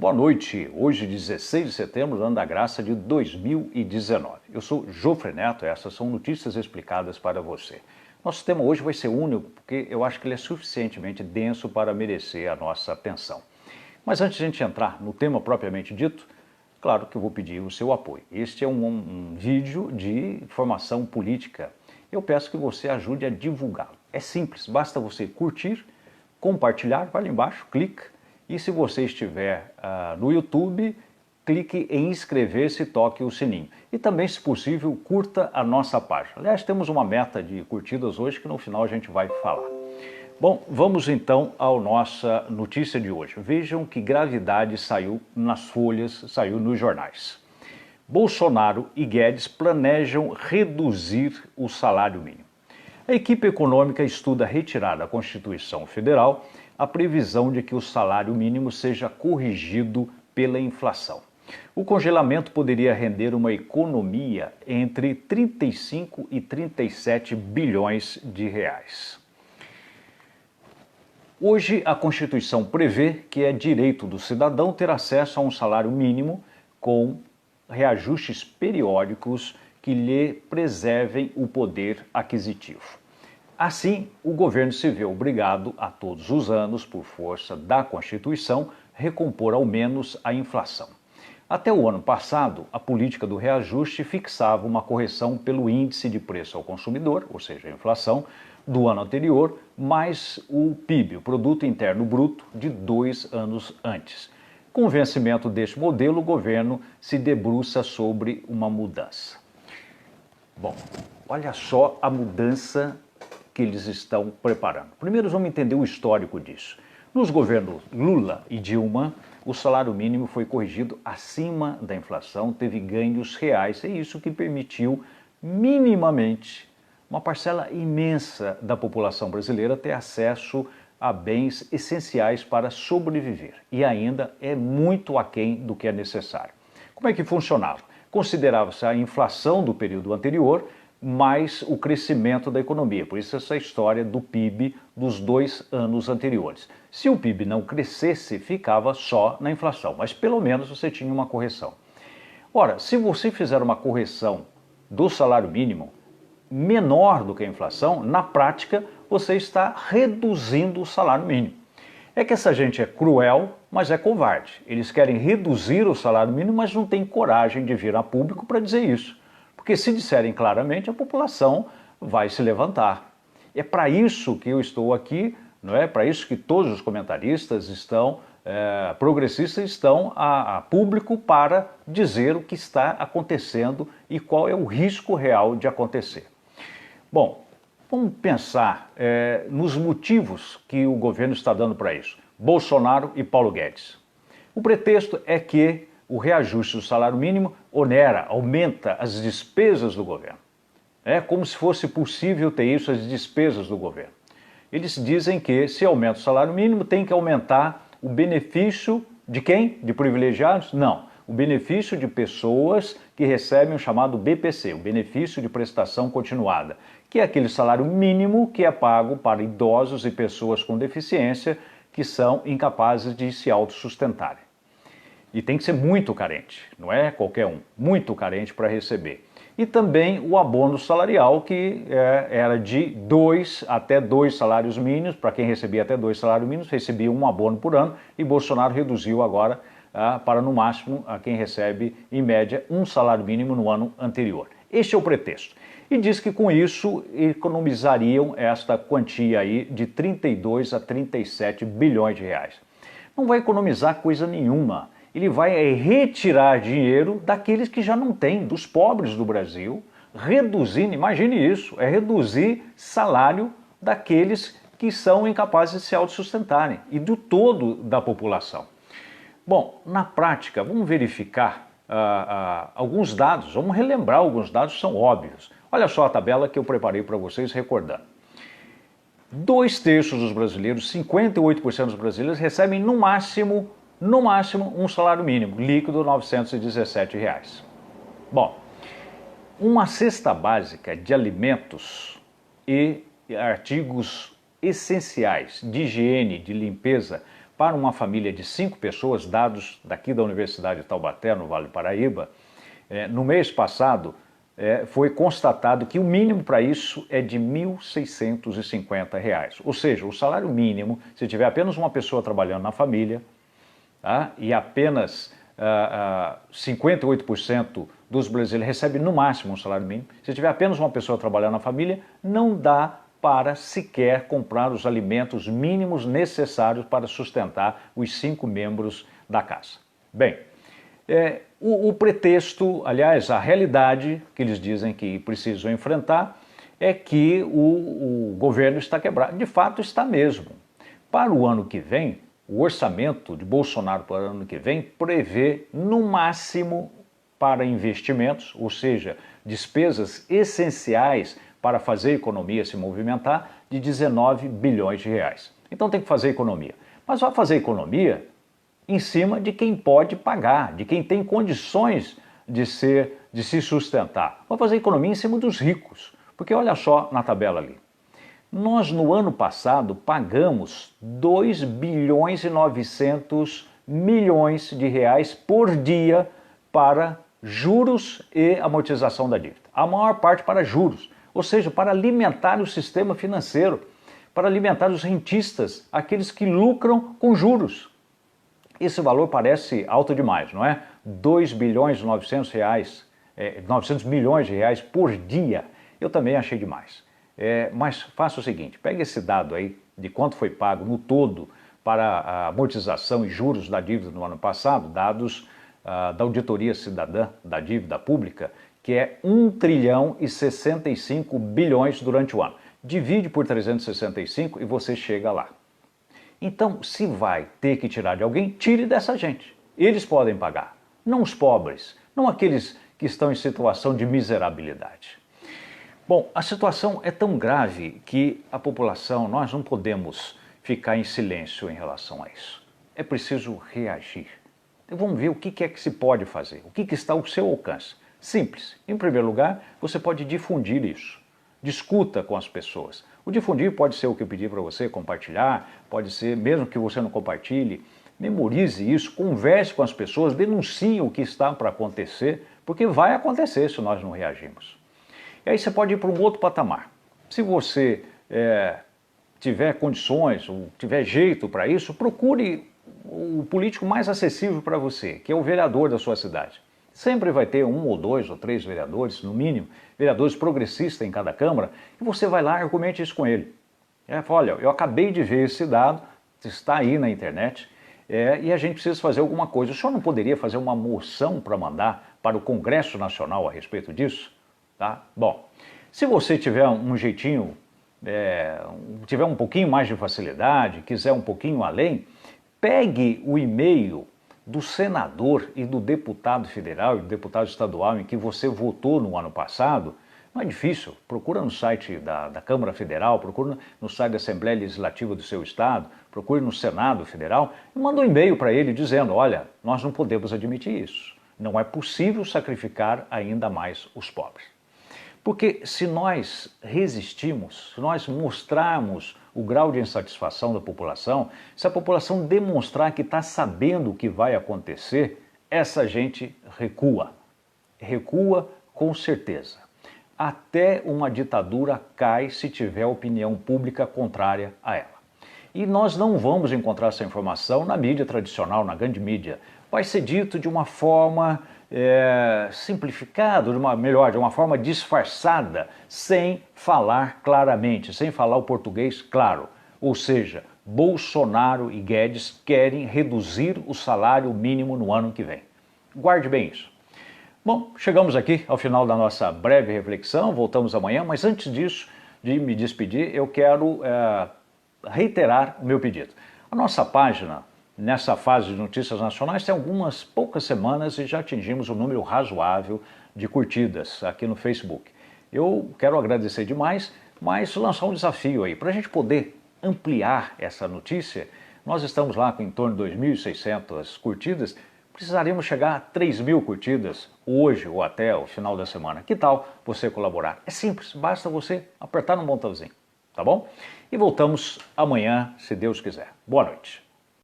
Boa noite, hoje 16 de setembro, ano da graça de 2019. Eu sou Jofre Neto e essas são notícias explicadas para você. Nosso tema hoje vai ser único porque eu acho que ele é suficientemente denso para merecer a nossa atenção. Mas antes de a gente entrar no tema propriamente dito, claro que eu vou pedir o seu apoio. Este é um vídeo de formação política. Eu peço que você ajude a divulgá-lo. É simples, basta você curtir, compartilhar, vai lá embaixo, clica. E se você estiver no YouTube, clique em inscrever-se e toque o sininho. E também, se possível, curta a nossa página. Aliás, temos uma meta de curtidas hoje que no final a gente vai falar. Bom, vamos então à nossa notícia de hoje. Vejam que gravidade saiu nas folhas, saiu nos jornais. Bolsonaro e Guedes planejam reduzir o salário mínimo. A equipe econômica estuda retirar da Constituição Federal a previsão de que o salário mínimo seja corrigido pela inflação. O congelamento poderia render uma economia entre 35 e 37 bilhões de reais. Hoje, a Constituição prevê que é direito do cidadão ter acesso a um salário mínimo com reajustes periódicos que lhe preservem o poder aquisitivo. Assim, o governo se vê obrigado a todos os anos, por força da Constituição, recompor ao menos a inflação. Até o ano passado, a política do reajuste fixava uma correção pelo índice de preço ao consumidor, ou seja, a inflação, do ano anterior, mais o PIB, o Produto Interno Bruto, de 2 anos antes. Com o vencimento deste modelo, o governo se debruça sobre uma mudança. Bom, olha só a mudança que eles estão preparando. Primeiro, vamos entender o histórico disso. Nos governos Lula e Dilma, o salário mínimo foi corrigido acima da inflação, teve ganhos reais, é isso que permitiu minimamente uma parcela imensa da população brasileira ter acesso a bens essenciais para sobreviver e ainda é muito aquém do que é necessário. Como é que funcionava? Considerava-se a inflação do período anterior mais o crescimento da economia, por isso essa história do PIB dos 2 anos anteriores. Se o PIB não crescesse, ficava só na inflação, mas pelo menos você tinha uma correção. Ora, se você fizer uma correção do salário mínimo menor do que a inflação, na prática você está reduzindo o salário mínimo. É que essa gente é cruel, mas é covarde. Eles querem reduzir o salário mínimo, mas não têm coragem de vir a público para dizer isso. Porque se disserem claramente, a população vai se levantar. É para isso que eu estou aqui, não é? Para isso que todos os comentaristas estão, progressistas estão a público para dizer o que está acontecendo e qual é o risco real de acontecer. Bom, vamos pensar nos motivos que o governo está dando para isso. Bolsonaro e Paulo Guedes. O pretexto é que o reajuste do salário mínimo onera, aumenta as despesas do governo. É como se fosse possível ter isso, as despesas do governo. Eles dizem que se aumenta o salário mínimo, tem que aumentar o benefício de quem? De privilegiados? Não. O benefício de pessoas que recebem o chamado BPC, o benefício de prestação continuada, que é aquele salário mínimo que é pago para idosos e pessoas com deficiência que são incapazes de se autossustentarem. E tem que ser muito carente, não é qualquer um, muito carente para receber. E também o abono salarial, que era de 2 até 2 salários mínimos, para quem recebia até 2 salários mínimos, recebia um abono por ano, e Bolsonaro reduziu agora para no máximo a quem recebe, em média, 1 salário mínimo no ano anterior. Este é o pretexto. E diz que com isso economizariam esta quantia aí de 32 a 37 bilhões de reais. Não vai economizar coisa nenhuma. Ele vai retirar dinheiro daqueles que já não têm, dos pobres do Brasil, reduzindo, imagine isso, é reduzir salário daqueles que são incapazes de se autossustentarem e do todo da população. Bom, na prática, vamos verificar alguns dados, vamos relembrar alguns dados que são óbvios. Olha só a tabela que eu preparei para vocês recordando. 2/3 dos brasileiros, 58% dos brasileiros recebem no máximo um salário mínimo, líquido R$ 917. Bom, uma cesta básica de alimentos e artigos essenciais de higiene, de limpeza, para uma família de 5 pessoas, dados daqui da Universidade de Taubaté, no Vale do Paraíba, no mês passado, foi constatado que o mínimo para isso é de R$ 1.650. Ou seja, o salário mínimo, se tiver apenas uma pessoa trabalhando na família, tá, e apenas 58% dos brasileiros recebem no máximo um salário mínimo, se tiver apenas uma pessoa trabalhando na família, não dá para sequer comprar os alimentos mínimos necessários para sustentar os 5 membros da casa. Bem, o pretexto, aliás, a realidade que eles dizem que precisam enfrentar é que o governo está quebrado. De fato, está mesmo. Para o ano que vem, o orçamento de Bolsonaro para o ano que vem prevê, no máximo, para investimentos, ou seja, despesas essenciais para fazer a economia se movimentar, de 19 bilhões de reais. Então tem que fazer economia. Mas vai fazer economia em cima de quem pode pagar, de quem tem condições de se sustentar. Vai fazer economia em cima dos ricos. Porque olha só na tabela ali. Nós, no ano passado, pagamos 2 bilhões e 900 milhões de reais por dia para juros e amortização da dívida. A maior parte para juros, ou seja, para alimentar o sistema financeiro, para alimentar os rentistas, aqueles que lucram com juros. Esse valor parece alto demais, não é? 2 bilhões e 900 milhões de reais por dia. Eu também achei demais. Mas faça o seguinte, pegue esse dado aí de quanto foi pago no todo para a amortização e juros da dívida no ano passado, dados da Auditoria Cidadã da Dívida Pública, que é 1 trilhão e 65 bilhões durante o ano. Divide por 365 e você chega lá. Então, se vai ter que tirar de alguém, tire dessa gente. Eles podem pagar, não os pobres, não aqueles que estão em situação de miserabilidade. Bom, a situação é tão grave que a população, nós não podemos ficar em silêncio em relação a isso. É preciso reagir. Então, vamos ver o que é que se pode fazer, o que está ao seu alcance. Simples. Em primeiro lugar, você pode difundir isso. Discuta com as pessoas. O difundir pode ser o que eu pedi para você compartilhar, pode ser, mesmo que você não compartilhe, memorize isso, converse com as pessoas, denuncie o que está para acontecer, porque vai acontecer se nós não reagirmos. E aí você pode ir para um outro patamar. Se você tiver condições, ou tiver jeito para isso, procure o político mais acessível para você, que é o vereador da sua cidade. Sempre vai ter 1 ou 2 ou 3 vereadores, no mínimo, vereadores progressistas em cada Câmara, e você vai lá e argumente isso com ele. Fala, olha, eu acabei de ver esse dado, está aí na internet, e a gente precisa fazer alguma coisa. O senhor não poderia fazer uma moção para mandar para o Congresso Nacional a respeito disso? Tá? Bom, se você tiver um jeitinho, tiver um pouquinho mais de facilidade, quiser um pouquinho além, pegue o e-mail do senador e do deputado federal e do deputado estadual em que você votou no ano passado. Não é difícil, procura no site da Câmara Federal, procura no site da Assembleia Legislativa do seu estado, procure no Senado Federal e manda um e-mail para ele dizendo, olha, nós não podemos admitir isso, não é possível sacrificar ainda mais os pobres. Porque se nós resistimos, se nós mostrarmos o grau de insatisfação da população, se a população demonstrar que está sabendo o que vai acontecer, essa gente recua. Recua com certeza. Até uma ditadura cai se tiver opinião pública contrária a ela. E nós não vamos encontrar essa informação na mídia tradicional, na grande mídia. Vai ser dito de uma forma simplificada, de uma forma disfarçada, sem falar claramente, sem falar o português claro. Ou seja, Bolsonaro e Guedes querem reduzir o salário mínimo no ano que vem. Guarde bem isso. Bom, chegamos aqui ao final da nossa breve reflexão, voltamos amanhã, mas antes disso, de me despedir, eu quero reiterar o meu pedido. A nossa página, nessa fase de notícias nacionais, tem algumas poucas semanas e já atingimos um número razoável de curtidas aqui no Facebook. Eu quero agradecer demais, mas lançar um desafio aí, para a gente poder ampliar essa notícia. Nós estamos lá com em torno de 2.600 curtidas, precisaremos chegar a 3.000 curtidas hoje ou até o final da semana. Que tal você colaborar? É simples, basta você apertar no botãozinho, tá bom? E voltamos amanhã, se Deus quiser. Boa noite.